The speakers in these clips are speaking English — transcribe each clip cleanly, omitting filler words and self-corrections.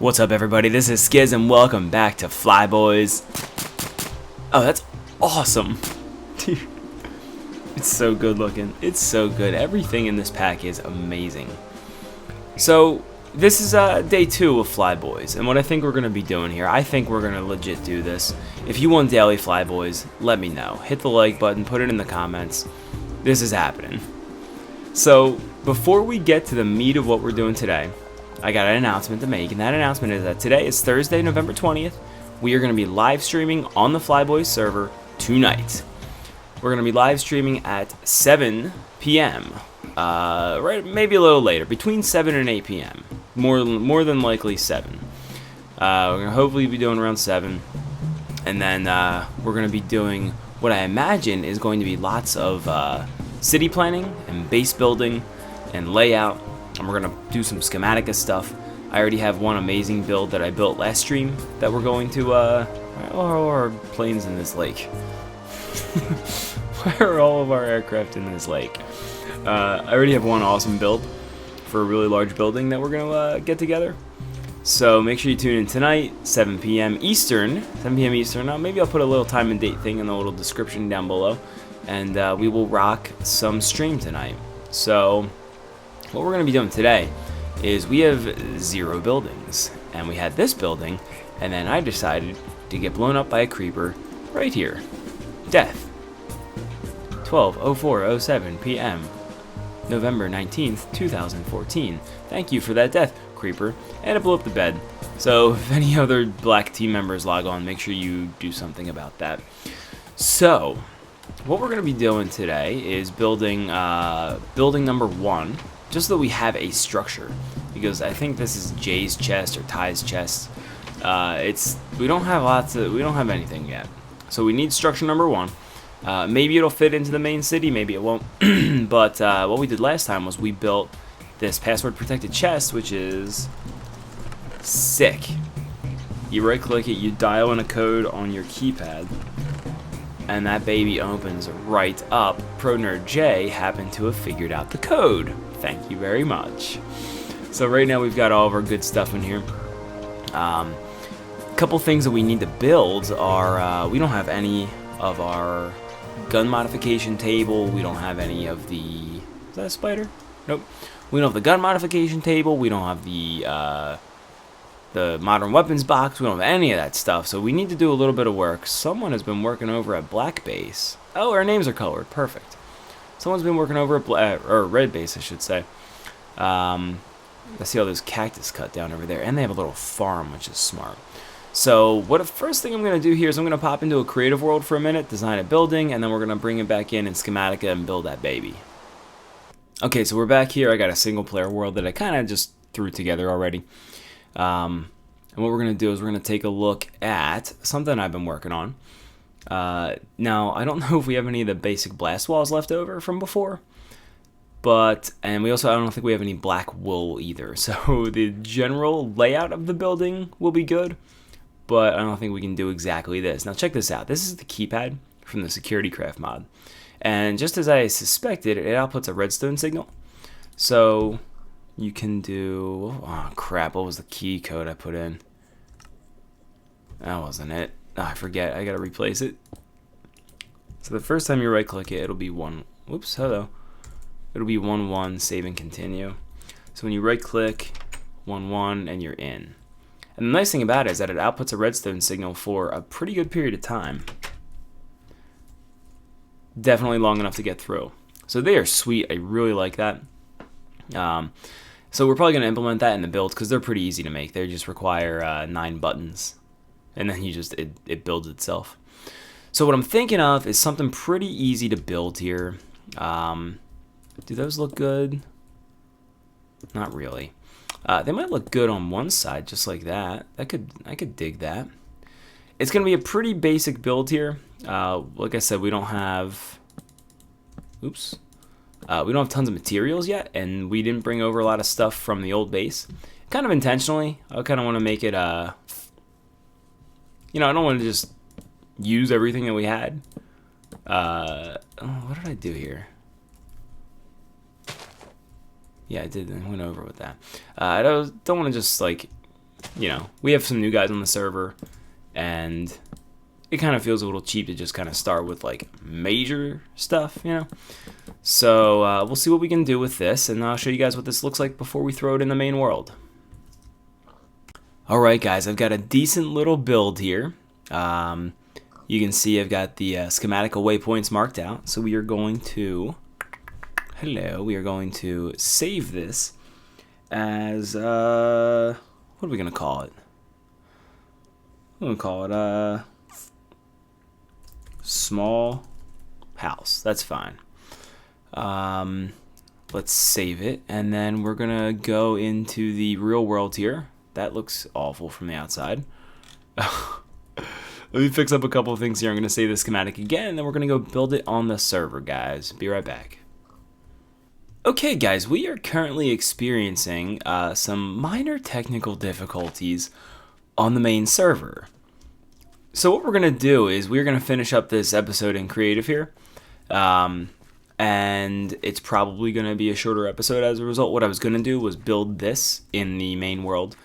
What's up, everybody? This is Skiz and welcome back to FLYBOYS. Oh, that's awesome. Dude, it's so good looking. It's so good. Everything in this pack is amazing. So, this is day 2 of FLYBOYS, and what I think we're going to be doing here, I think we're going to legit do this. If you want daily FLYBOYS, let me know. Hit the like button, put it in the comments. This is happening. So, before we get to the meat of what we're doing today, I got an announcement to make, and that announcement is that today is Thursday, November 20th. We are going to be live streaming on the FLYBOYS server tonight. We're going to be live streaming at 7 p.m. Right, maybe a little later, between 7 and 8 p.m. More than likely 7. We're going to hopefully be doing around 7, and then we're going to be doing what I imagine is going to be lots of city planning and base building and layout. And we're going to do some schematica stuff. I already have one amazing build that I built last stream that we're going to, our planes in this lake. Why are all of our aircraft in this lake? I already have one awesome build for a really large building that we're going to get together. So make sure you tune in tonight, 7 p.m. Eastern. 7 p.m. Eastern. Now, maybe I'll put a little time and date thing in the little description down below. And we will rock some stream tonight. So what we're going to be doing today is we have 0 buildings, and we had this building, and then I decided to get blown up by a creeper right here. Death. 12:04:07 p.m. November 19th, 2014. Thank you for that death, creeper. And it blew up the bed. So if any other black team members log on, make sure you do something about that. So what we're going to be doing today is building building number 1. Just so that we have a structure, because I think this is Jay's chest or Ty's chest. We don't have anything yet, so we need structure number 1. Maybe it'll fit into the main city, maybe it won't. But what we did last time was we built this password protected chest, which is sick. You right click it, you dial in a code on your keypad, and that baby opens right up. Pro Nerd J happened to have figured out the code. Thank you very much. So right now we've got all of our good stuff in here. Couple things that we need to build are we don't have any of our gun modification table. We don't have any of the... Is that a spider? Nope. We don't have the gun modification table. We don't have the modern weapons box. We don't have any of that stuff. So we need to do a little bit of work. Someone has been working over at Black Base. Oh, our names are colored. Perfect. Someone's been working over at Red Base, I should say. I see all those cactus cut down over there, and they have a little farm, which is smart. So what the first thing I'm going to do here is I'm going to pop into a creative world for a minute, design a building, and then we're going to bring it back in Schematica and build that baby. Okay, so we're back here. I got a single player world that I kind of just threw together already. And what we're going to do is we're going to take a look at something I've been working on. Now, I don't know if we have any of the basic blast walls left over from before, and I don't think we have any black wool either, so the general layout of the building will be good, but I don't think we can do exactly this. Now check this out. This is the keypad from the Security Craft mod, and just as I suspected, it outputs a redstone signal, so you can do... Oh crap, what was the key code I put in? That wasn't it. Oh, I forget. I gotta replace it. So the first time you right click it, it'll be 1. Whoops, hello. It'll be 1 save and continue. So when you right click 1 and you're in. And the nice thing about it is that it outputs a redstone signal for a pretty good period of time. Definitely long enough to get through. So they are sweet. I really like that. So we're probably gonna implement that in the build because they're pretty easy to make. They just require 9 buttons. And then it builds itself. So what I'm thinking of is something pretty easy to build here. Do those look good? Not really. They might look good on one side, just like that. I could dig that. It's gonna be a pretty basic build here. Like I said, we don't have. Oops. We don't have tons of materials yet, and we didn't bring over a lot of stuff from the old base. Kind of intentionally. I kind of want to make it you know, I don't want to just use everything that we had. What did I do here? Yeah, I did. I went over with that. I don't want to just like you know, we have some new guys on the server, and it kind of feels a little cheap to just kind of start with like major stuff, you know. So we'll see what we can do with this, and I'll show you guys what this looks like before we throw it in the main world. Alright guys, I've got a decent little build here. You can see I've got the schematic waypoints marked out, so we are going to save this as what are we gonna call it? I'm gonna call it small house. That's fine. Let's save it, and then we're gonna go into the real world here. That looks awful from the outside. Let me fix up a couple of things here. I'm gonna save the schematic again, and then we're gonna go build it on the server, guys. Be right back. Okay, guys, we are currently experiencing some minor technical difficulties on the main server. So what we're gonna do is we're gonna finish up this episode in creative here. And it's probably going to be a shorter episode as a result. What I was going to do was build this in the main world,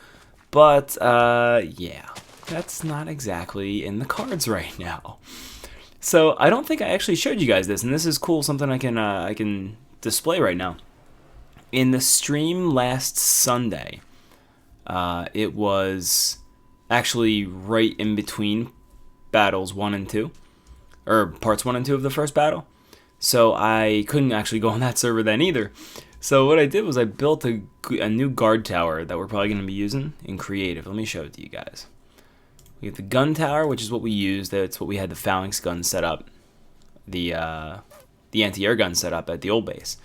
but yeah, that's not exactly in the cards right now. So I don't think I actually showed you guys this, and this is cool, something I can display right now. In the stream last Sunday, it was actually right in between battles 1 and 2, or parts 1 and 2 of the first battle. So I couldn't actually go on that server then either. So what I did was I built a new guard tower that we're probably going to be using in creative. Let me show it to you guys. We have the gun tower, which is what we used. That's what we had the phalanx gun set up, the anti-air gun set up at the old base.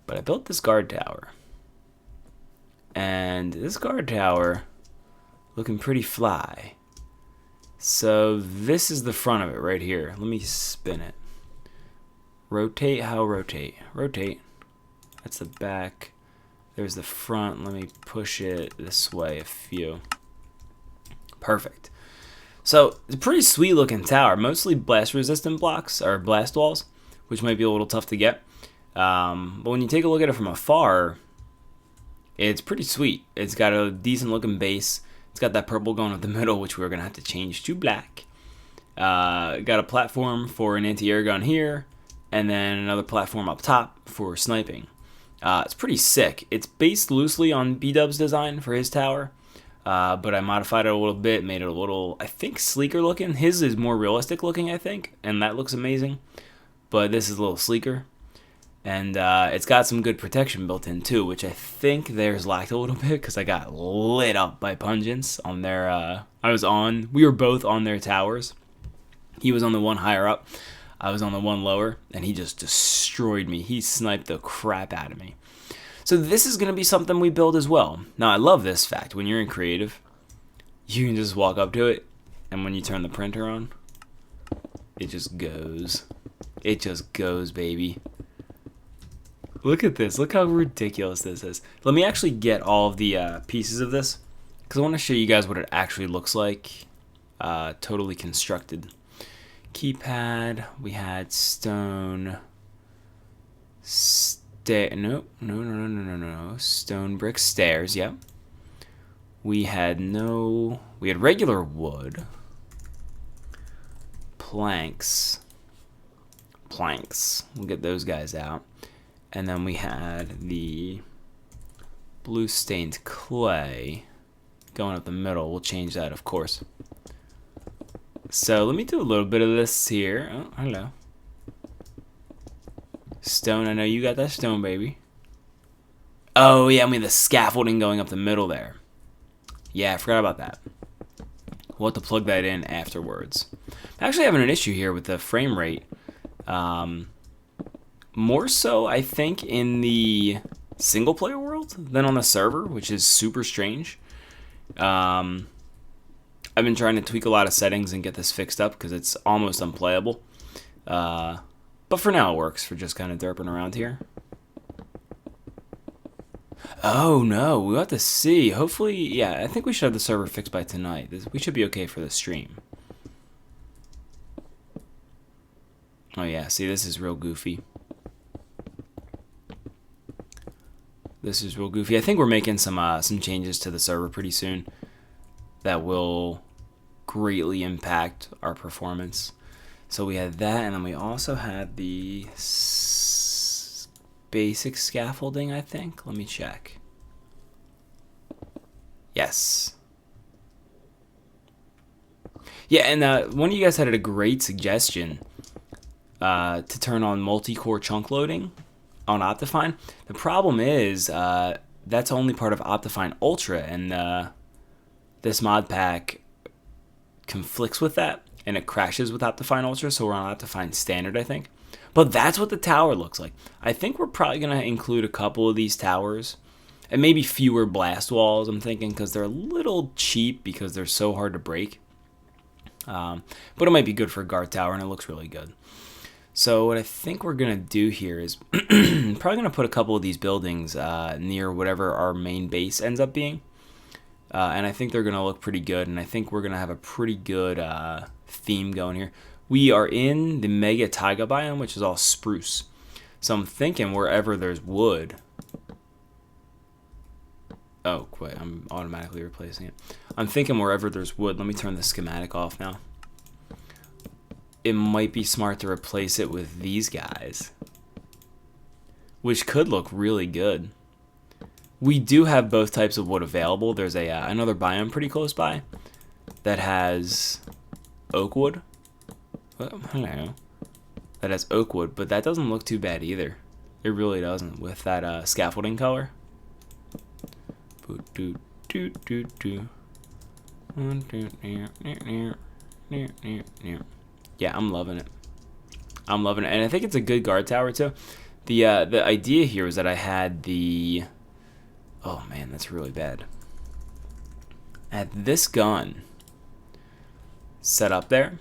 But I built this guard tower, and this guard tower looking pretty fly. So this is the front of it right here. Let me spin it. Rotate, rotate. That's the back. There's the front. Let me push it this way a few. Perfect. So it's a pretty sweet looking tower. Mostly blast resistant blocks, or blast walls, which might be a little tough to get. But when you take a look at it from afar, it's pretty sweet. It's got a decent looking base. It's got that purple going up the middle, which we're going to have to change to black. Got a platform for an anti-air gun here, and then another platform up top for sniping. It's pretty sick. It's based loosely on B-Dub's design for his tower, but I modified it a little bit, made it a little, I think, sleeker looking. His is more realistic looking, I think, and that looks amazing, but this is a little sleeker. And it's got some good protection built in too, which I think theirs lacked a little bit because I got lit up by Pungence on their, we were both on their towers. He was on the one higher up, I was on the one lower, and he just destroyed me. He sniped the crap out of me. So this is going to be something we build as well. Now I love this fact. When you're in creative, you can just walk up to it, and when you turn the printer on, it just goes. It just goes, baby. Look at this. Look how ridiculous this is. Let me actually get all of the pieces of this, because I want to show you guys what it actually looks like, totally constructed. Keypad, we had stone, no, stone brick stairs, yep. We had regular wood, planks, we'll get those guys out. And then we had the blue stained clay going up the middle. We'll change that, of course. So let me do a little bit of this here. Oh, hello. Stone, I know you got that stone, baby. Oh, yeah, I mean the scaffolding going up the middle there. Yeah, I forgot about that. We'll have to plug that in afterwards. I'm actually having an issue here with the frame rate. More so, I think, in the single-player world than on the server, which is super strange. I've been trying to tweak a lot of settings and get this fixed up because it's almost unplayable. But for now, it works for just kind of derping around here. Oh, no, we'll have to see. Hopefully, yeah, I think we should have the server fixed by tonight. We should be okay for the stream. Oh, yeah, see, this is real goofy. This is real goofy. I think we're making some changes to the server pretty soon. that will greatly impact our performance. So we had that, and then we also had the basic scaffolding, I think. Let me check. Yes. Yeah, and one of you guys had a great suggestion to turn on multi-core chunk loading on Optifine. The problem is that's only part of Optifine Ultra, and this mod pack conflicts with that, and it crashes with Optifine Ultra, so we're on Optifine Standard, I think. But that's what the tower looks like. I think we're probably going to include a couple of these towers, and maybe fewer blast walls, I'm thinking, because they're a little cheap because they're so hard to break. But it might be good for a guard tower, and it looks really good. So what I think we're going to do here is probably going to put a couple of these buildings near whatever our main base ends up being. And I think they're going to look pretty good, and I think we're going to have a pretty good theme going here. We are in the Mega Taiga biome, which is all spruce. So I'm thinking wherever there's wood... Oh, wait, I'm automatically replacing it. I'm thinking wherever there's wood... Let me turn the schematic off now. It might be smart to replace it with these guys, which could look really good. We do have both types of wood available. There's another biome pretty close by that has oak wood. I don't know. That has oak wood, but that doesn't look too bad either. It really doesn't with that scaffolding color. Yeah, I'm loving it. I'm loving it, and I think it's a good guard tower too. The idea here is that I had the... Oh man, that's really bad. I had this gun set up there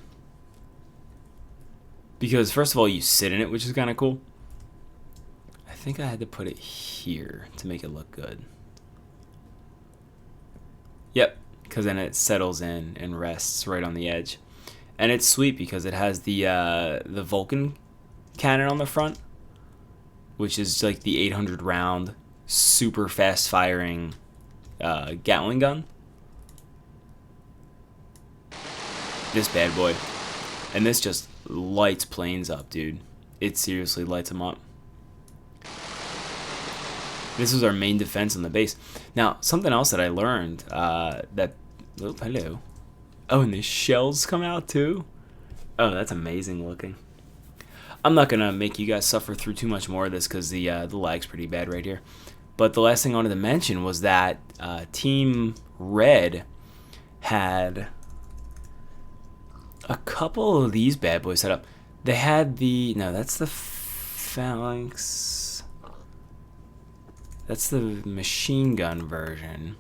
because first of all, you sit in it, which is kind of cool. I think I had to put it here to make it look good. Yep, because then it settles in and rests right on the edge. And it's sweet because it has the Vulcan cannon on the front, which is like the 800 round, super fast firing Gatling gun. This bad boy. And this just lights planes up, dude. It seriously lights them up. This was our main defense on the base. Now, something else that I learned that... Oh, hello. Oh, and the shells come out too? Oh, that's amazing looking. I'm not going to make you guys suffer through too much more of this because the lag's pretty bad right here. But the last thing I wanted to mention was that Team Red had a couple of these bad boys set up. They had the... No, that's the Phalanx... That's the machine gun version.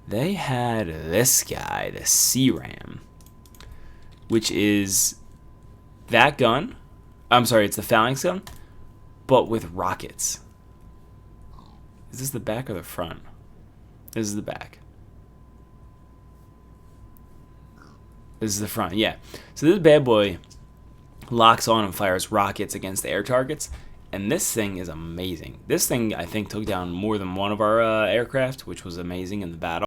They had this guy, the C-Ram, which is that gun. I'm sorry, it's the Phalanx gun, but with rockets. Is this the back or the front? This is the back. This is the front, yeah. So this bad boy locks on and fires rockets against the air targets. And this thing is amazing. This thing, I think, took down more than one of our aircraft, which was amazing in the battle.